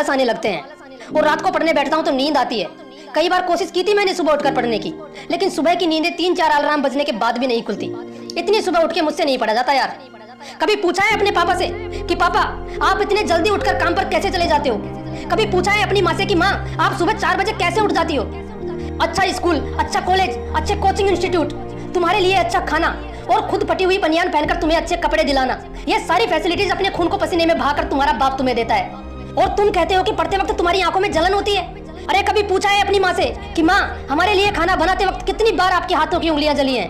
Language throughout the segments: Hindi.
आलस आने लगते हैं और रात को पढ़ने बैठता हूँ तो नींद आती है। कई बार कोशिश की थी मैंने सुबह उठकर पढ़ने की, लेकिन सुबह की नींदें 3-4 अलार्म बजने के बाद भी नहीं खुलती। इतनी सुबह उठ के मुझसे नहीं पढ़ा जाता यार। कभी पूछा है अपने पापा से कि पापा आप इतने जल्दी उठकर काम पर कैसे चले जाते हो? कभी पूछा है अपनी माँ से कि माँ आप सुबह 4 बजे कैसे उठ जाती हो? अच्छा स्कूल, अच्छा कॉलेज, अच्छे कोचिंग इंस्टीट्यूट, तुम्हारे लिए अच्छा खाना और खुद फटी हुई बनियान पहनकर तुम्हें अच्छे कपड़े दिलाना, ये सारी फैसिलिटीज अपने खून को पसीने में बहाकर तुम्हारा बाप तुम्हें देता है, और तुम कहते हो कि पढ़ते वक्त तुम्हारी आंखों में जलन होती है। अरे कभी पूछा है अपनी माँ से कि माँ हमारे लिए खाना बनाते वक्त कितनी बार आपके हाथों की उंगलियां जली हैं?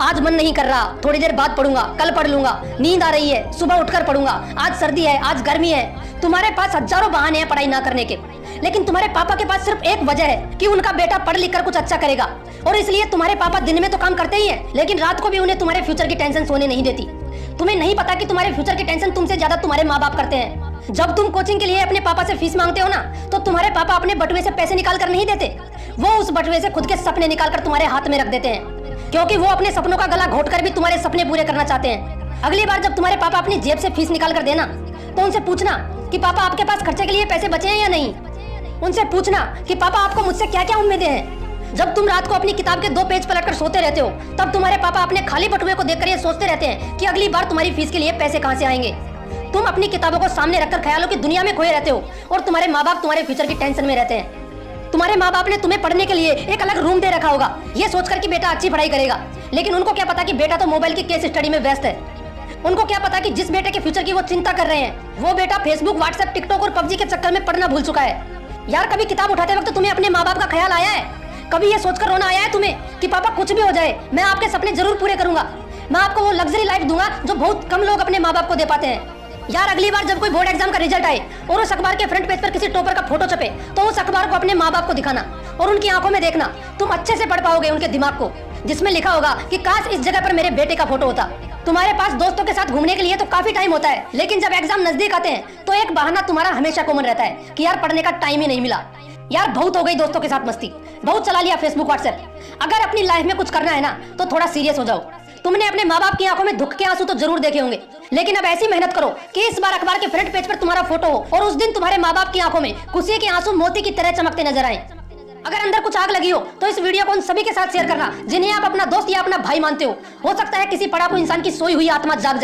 आज मन नहीं कर रहा, थोड़ी देर बाद पढ़ूंगा, कल पढ़ लूंगा, नींद आ रही है, सुबह उठकर पढ़ूंगा, आज सर्दी है, आज गर्मी है। तुम्हारे पास हजारों बहाने हैं पढ़ाई ना करने के, लेकिन तुम्हारे पापा के पास सिर्फ एक वजह है कि उनका बेटा पढ़ लिख कर कुछ अच्छा करेगा, और इसलिए तुम्हारे पापा दिन में तो काम करते ही हैं, लेकिन रात को भी उन्हें तुम्हारे फ्यूचर की टेंशन सोने नहीं देती। तुम्हें नहीं पता कि तुम्हारे फ्यूचर की टेंशन तुमसे ज्यादा तुम्हारे माँ बाप करते हैं। जब तुम कोचिंग के लिए अपने पापा से फीस मांगते हो ना, तो तुम्हारे पापा अपने बटुए से पैसे निकाल कर नहीं देते, वो उस बटुए से खुद के सपने निकाल कर तुम्हारे हाथ में रख देते हैं, क्योंकि वो अपने सपनों का गला घोट कर भी तुम्हारे सपने पूरे करना चाहते हैं। अगली बार जब तुम्हारे पापा अपनी जेब से फीस निकाल कर देना, तो उनसे पूछना कि पापा आपके पास खर्चे के लिए पैसे बचे हैं या नहीं। उनसे पूछना कि पापा आपको मुझसे क्या क्या उम्मीदें हैं। जब तुम रात को अपनी किताब के 2 पेज पलटकर सोते रहते हो, तब तुम्हारे पापा अपने खाली बटुए को देखकर ये सोचते रहते हैं कि अगली बार तुम्हारी फीस के लिए पैसे कहां से आएंगे। तुम अपनी किताबों को सामने रखकर ख्यालों की दुनिया में खोए रहते हो, और तुम्हारे माँ बाप तुम्हारे फ्यूचर की टेंशन में रहते हैं। तुम्हारे माँ बाप ने तुम्हें पढ़ने के लिए एक अलग रूम दे रखा होगा, ये सोचकर कि बेटा अच्छी पढ़ाई करेगा, लेकिन उनको क्या पता कि बेटा तो मोबाइल की केस स्टडी में व्यस्त है। उनको क्या पता कि जिस बेटे के फ्यूचर की वो चिंता कर रहे हैं, वो बेटा फेसबुक, व्हाट्सएप, टिकटॉक और पबजी के चक्कर में पढ़ना भूल चुका है। यार कभी किताब उठाते वक्त तुम्हें अपने माँ बाप का ख्याल आया है? कभी ये सोचकर रोना आया है तुम्हें कि पापा कुछ भी हो जाए मैं आपके सपने जरूर पूरे करूंगा, मैं आपको वो लग्जरी लाइफ दूंगा जो बहुत कम लोग अपने माँ बाप को दे पाते हैं। यार अगली बार जब कोई बोर्ड एग्जाम का रिजल्ट आए और उस अखबार के फ्रंट पेज पर किसी टॉपर का फोटो छपे, तो उस अखबार को अपने माँ बाप को दिखाना और उनकी आंखों में देखना, तुम अच्छे से पढ़ पाओगे उनके दिमाग को, जिसमें लिखा होगा कि काश इस जगह पर मेरे बेटे का फोटो होता। तुम्हारे पास दोस्तों के साथ घूमने के लिए तो काफी टाइम होता है, लेकिन जब एग्जाम नजदीक आते हैं तो एक बहाना तुम्हारा हमेशा कॉमन रहता है कि यार पढ़ने का टाइम ही नहीं मिला। यार बहुत हो गई दोस्तों के साथ मस्ती, बहुत चला लिया फेसबुक, व्हाट्सएप। अगर अपनी लाइफ में कुछ करना है ना, तो थोड़ा सीरियस हो जाओ। तुमने अपने माँ बाप की आंखों में दुख के आंसू तो जरूर देखे होंगे, लेकिन अब ऐसी मेहनत करो कि इस बार अखबार के फ्रंट पेज पर तुम्हारा फोटो हो और उस दिन तुम्हारे माँ बाप की आंखों में खुशी के आंसू मोती की तरह चमकते नजर आए। अगर अंदर कुछ आग लगी हो तो इस वीडियो को उन सभी के साथ शेयर करना जिन्हें आप अपना दोस्त या अपना भाई मानते हो सकता है किसी पढ़ाकू इंसान की सोई हुई आत्मा जाग जाए।